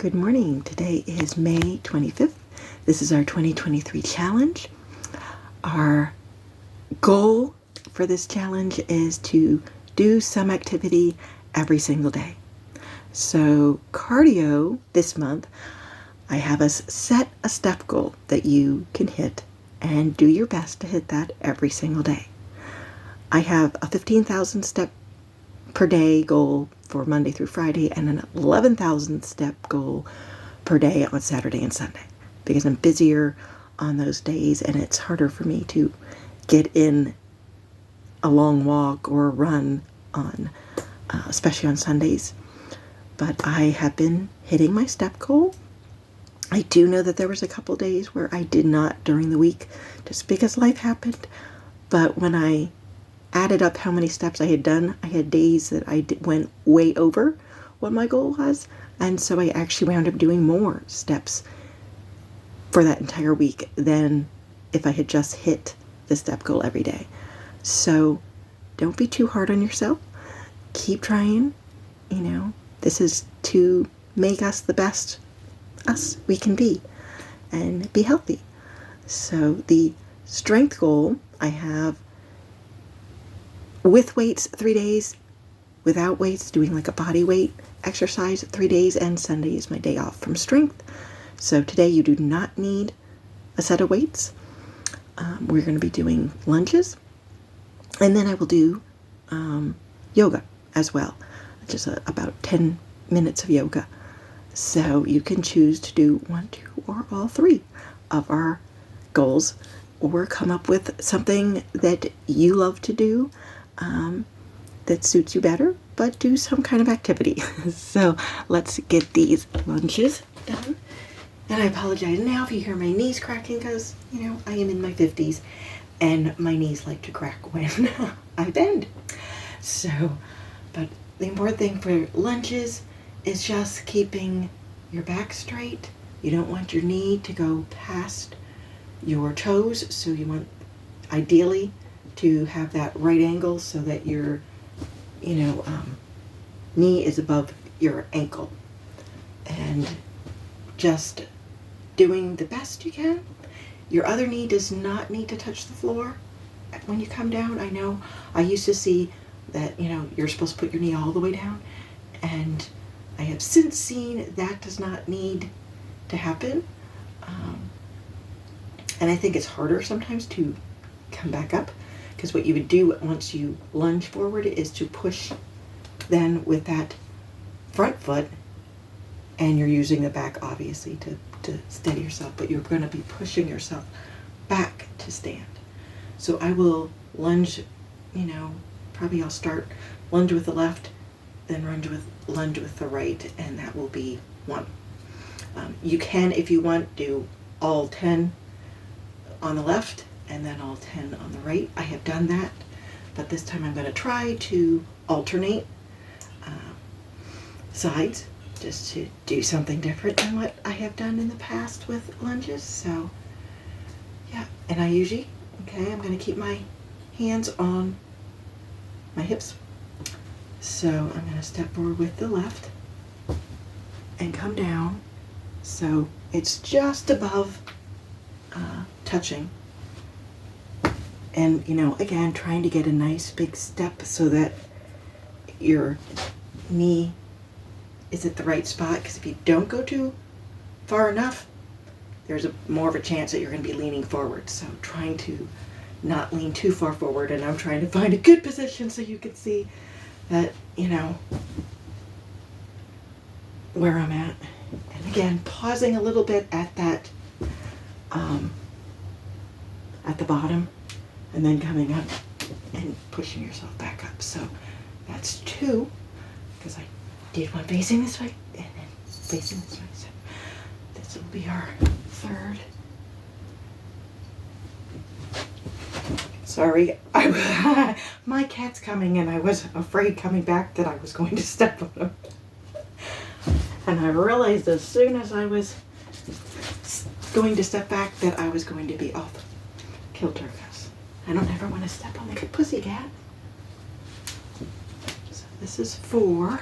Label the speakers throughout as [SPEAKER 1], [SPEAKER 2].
[SPEAKER 1] Good morning. Today is May 25th. This is our 2023 challenge. Our goal for this challenge is to do some activity every single day. So cardio this month, I have us set a step goal that you can hit and do your best to hit that every single day. I have a 15,000 step per day goal for Monday through Friday and an 11,000 step goal per day on Saturday and Sunday because I'm busier on those days and it's harder for me to get in a long walk or a run on, especially on Sundays. But I have been hitting my step goal. I do know that there was a couple days where I did not during the week just because life happened. But when I added up how many steps I had done, I had days that I went way over what my goal was. And so I actually wound up doing more steps for that entire week than if I had just hit the step goal every day. So don't be too hard on yourself. Keep trying. This is to make us the best us we can be and be healthy. So the strength goal I have with weights 3 days, without weights, doing like a body weight exercise 3 days, and Sunday is my day off from strength. So today you do not need a set of weights. We're going to be doing lunges, and then I will do yoga as well, just about 10 minutes of yoga. So you can choose to do 1, 2, or all 3 of our goals, or come up with something that you love to do that suits you better, but do some kind of activity. So let's get these lunges done. And I apologize now if you hear my knees cracking because, I am in my 50s and my knees like to crack when I bend. So, but the important thing for lunges is just keeping your back straight. You don't want your knee to go past your toes, so you want ideally to have that right angle so that your knee is above your ankle, and just doing the best you can. Your other knee does not need to touch the floor when you come down. I know I used to see that you're supposed to put your knee all the way down, and I have since seen that does not need to happen. And I think it's harder sometimes to come back up, because what you would do once you lunge forward is to push then with that front foot, and you're using the back obviously to steady yourself, but you're going to be pushing yourself back to stand. So I will lunge, probably I'll start lunge with the left, then lunge with the right, and that will be 1. You can, if you want, do all 10 on the left and then all 10 on the right. I have done that, but this time I'm going to try to alternate sides just to do something different than what I have done in the past with lunges. So yeah, and I usually, I'm going to keep my hands on my hips. So I'm going to step forward with the left and come down so it's just above touching. And again, trying to get a nice big step so that your knee is at the right spot, because if you don't go too far enough, there's more of a chance that you're going to be leaning forward. So trying to not lean too far forward, and I'm trying to find a good position so you can see that, where I'm at. And again, pausing a little bit at that, at the bottom, and then coming up and pushing yourself back up. So that's 2, because I did one facing this way and then facing this way. So this will be our 3rd. Sorry, my cat's coming and I was afraid coming back that I was going to step on him. And I realized as soon as I was going to step back that I was going to be off kilter, because I don't ever want to step on the pussycat. So this is 4.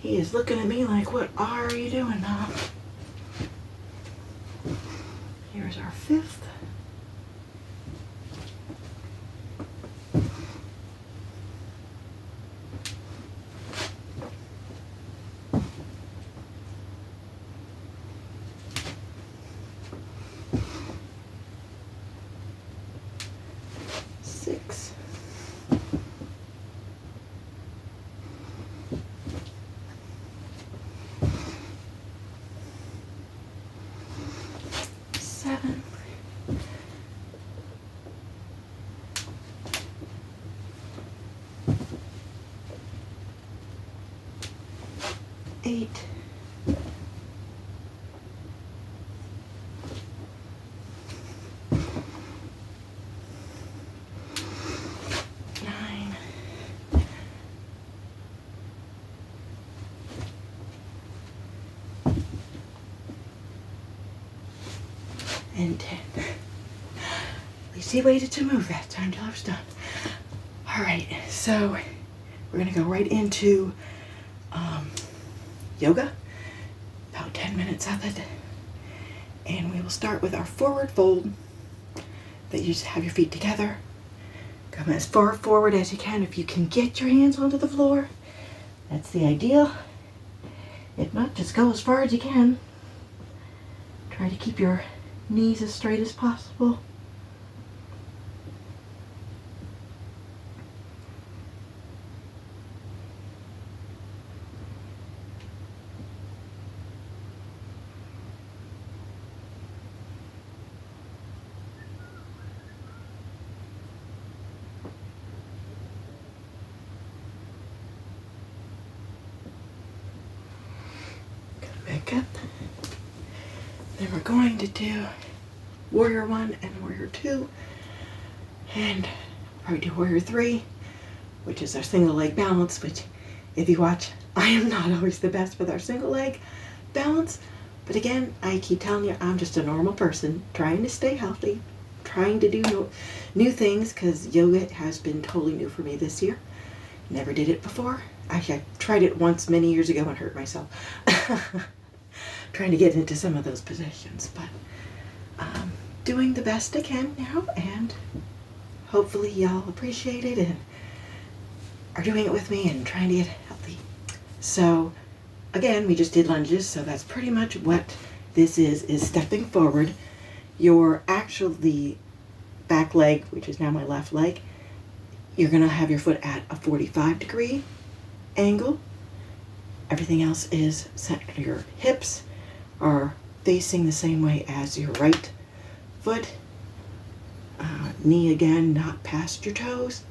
[SPEAKER 1] He is looking at me like, what are you doing now? Here's our 5th. Six. Seven. 8. 9. And 10. At least he waited to move that time till I was done. Alright, so we're going to go right into yoga. About 10 minutes of it. And we will start with our forward fold. That you just have your feet together. Come as far forward as you can. If you can get your hands onto the floor, that's the ideal. If not, just go as far as you can. Try to keep your knees as straight as possible. Back up. Then we're going to do Warrior 1 and Warrior 2. And probably do Warrior 3, which is our single leg balance, which if you watch, I am not always the best with our single leg balance. But again, I keep telling you, I'm just a normal person trying to stay healthy, trying to do new things, because yoga has been totally new for me this year. Never did it before. Actually, I tried it once many years ago and hurt myself. Trying to get into some of those positions, but doing the best I can now, and hopefully y'all appreciate it and are doing it with me and trying to get healthy. So again, we just did lunges, so that's pretty much what this is stepping forward. Your the back leg, which is now my left leg, you're going to have your foot at a 45-degree angle. Everything else is set. Your hips are facing the same way as your right foot. Knee again, not past your toes.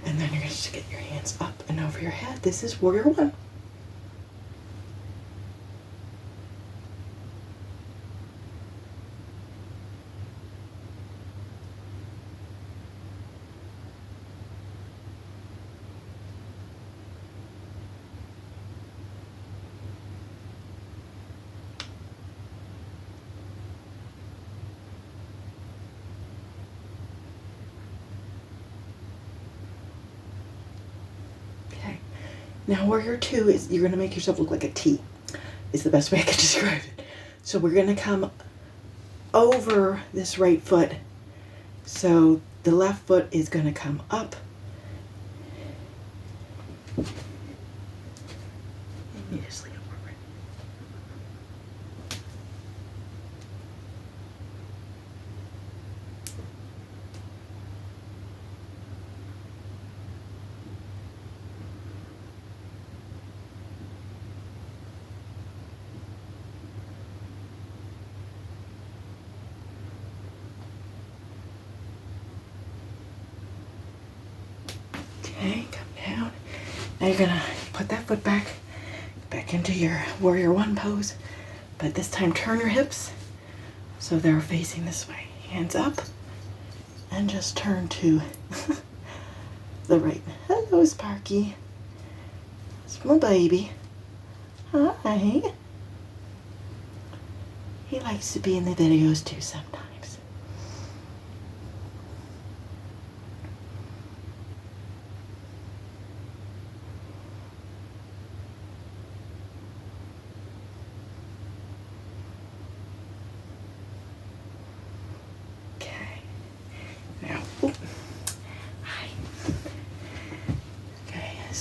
[SPEAKER 1] And then you're going to just get your hands up and over your head. This is Warrior 1. Now Warrior 2 is, you're going to make yourself look like a T, is the best way I could describe it. So we're going to come over this right foot. So the left foot is going to come up. Let me just lean forward. Okay, come down. Now you're gonna put that foot back into your Warrior 1 pose, but this time turn your hips so they're facing this way. Hands up, and just turn to the right. Hello, Sparky. It's my baby. Hi. He likes to be in the videos too sometimes.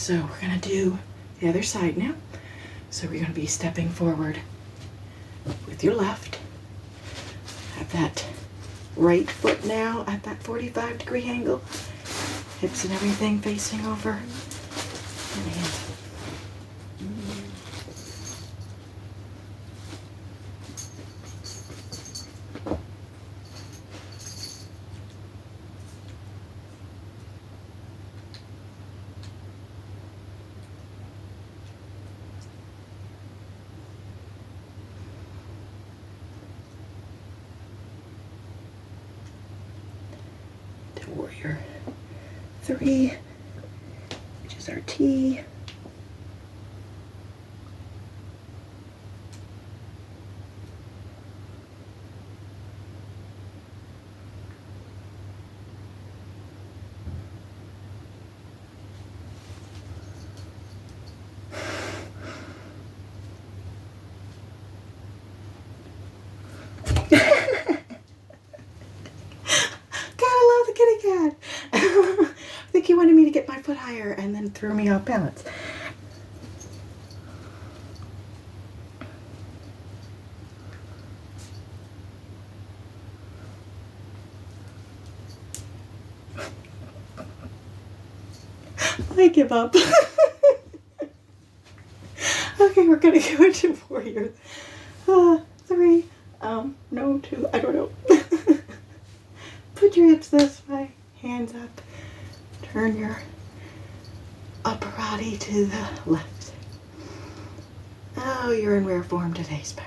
[SPEAKER 1] So we're gonna do the other side now. So we're gonna be stepping forward with your left. Have that right foot now at that 45-degree angle. Hips and everything facing over. And hands. Warrior 3, which is our T. I think he wanted me to get my foot higher and then threw me off balance. I give up. Okay, we're gonna go into Warrior 3. No, 2, I don't know. Put your hips this way, hands up. Turn your upper body to the left. Oh, you're in rare form today, Spark.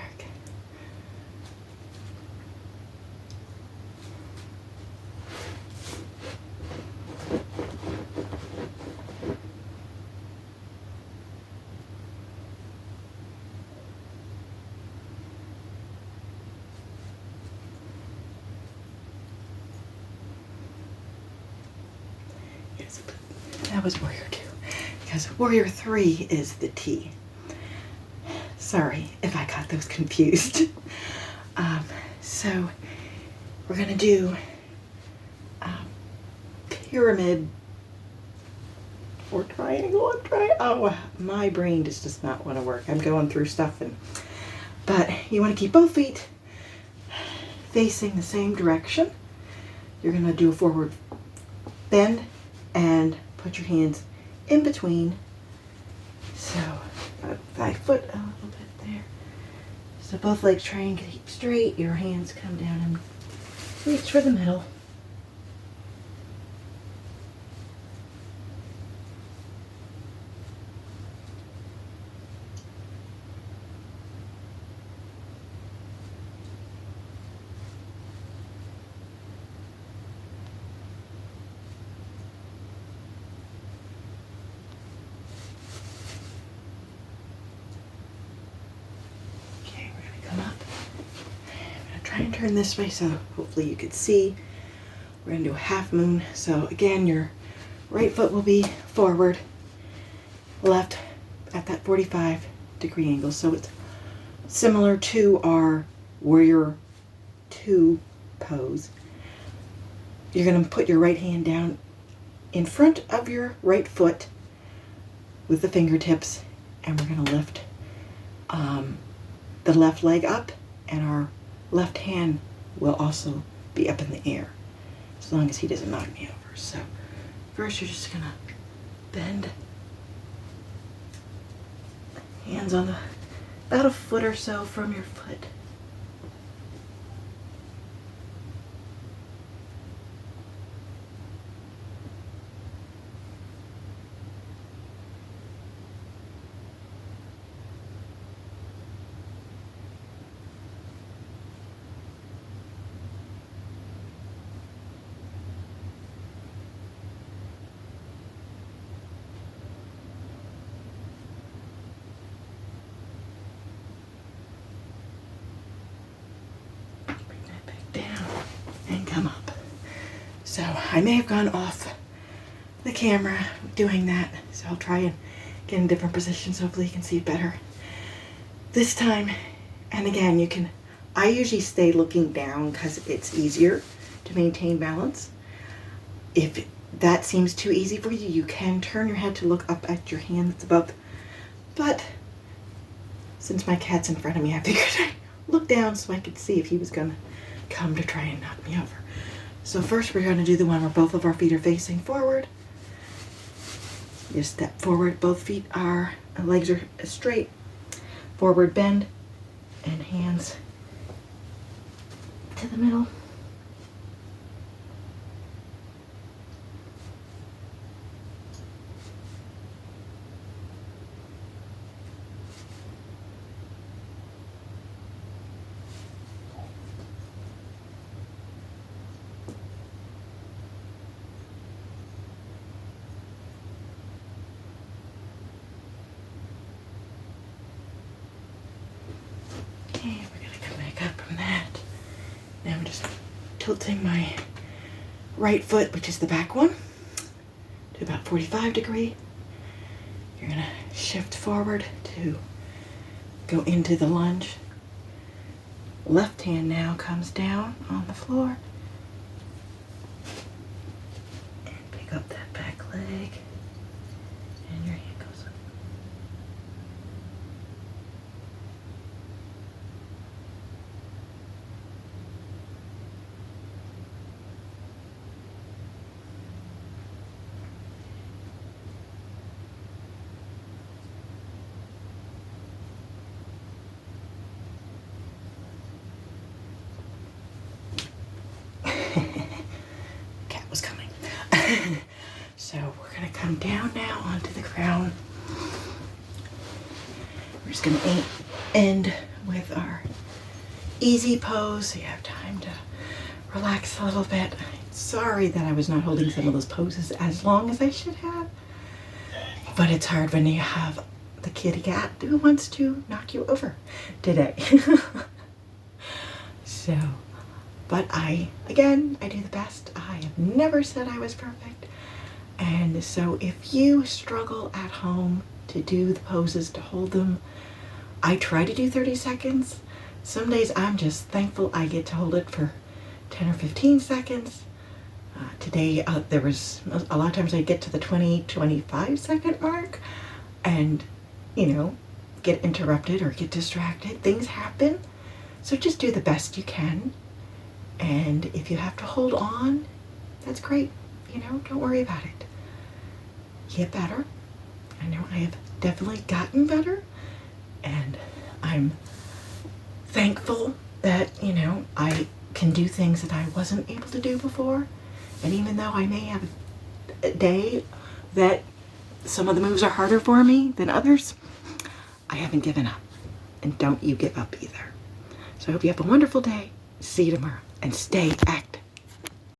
[SPEAKER 1] Yes, that was Warrior 2. Because Warrior 3 is the T. Sorry if I got those confused. So we're gonna do pyramid or triangle. Oh, my brain just does not want to work. I'm going through stuff, but you want to keep both feet facing the same direction. You're gonna do a forward bend and put your hands in between. So my foot a little bit there. So both legs try and keep straight. Your hands come down and reach for the middle. Try and turn this way so hopefully you could see. We're going to do a half moon. So again, your right foot will be forward, left at that 45-degree angle. So it's similar to our Warrior 2 pose. You're going to put your right hand down in front of your right foot with the fingertips, and we're going to lift the left leg up, and our left hand will also be up in the air, as long as he doesn't knock me over. So first you're just gonna bend, hands on about a foot or so from your foot. So I may have gone off the camera doing that, so I'll try and get in different positions. Hopefully you can see it better this time. And again, I usually stay looking down because it's easier to maintain balance. If that seems too easy for you, you can turn your head to look up at your hand that's above. But since my cat's in front of me, I figured I'd look down so I could see if he was going to come to try and knock me over. So first we're going to do the one where both of our feet are facing forward. Just step forward, both feet are, legs are straight, forward bend, and hands to the middle. Okay, we're going to come back up from that. Now I'm just tilting my right foot, which is the back one, to about 45 degree. You're going to shift forward to go into the lunge. Left hand now comes down on the floor. And pick up that back leg. And your hand goes up. Cat was coming. So we're going to come down now onto the ground. We're just going to end with our easy pose so you have time to relax a little bit. Sorry that I was not holding some of those poses as long as I should have, but it's hard when you have the kitty cat who wants to knock you over today. So, but I do the best. I have never said I was perfect. And so if you struggle at home to do the poses, to hold them, I try to do 30 seconds. Some days I'm just thankful I get to hold it for 10 or 15 seconds. Today, there was a lot of times I get to the 20-25 second mark and, get interrupted or get distracted. Things happen. So just do the best you can. And if you have to hold on, that's great. Don't worry about it. Get better. I know I have definitely gotten better. And I'm thankful that, I can do things that I wasn't able to do before. And even though I may have a day that some of the moves are harder for me than others, I haven't given up. And don't you give up either. So I hope you have a wonderful day. See you tomorrow. And stay active.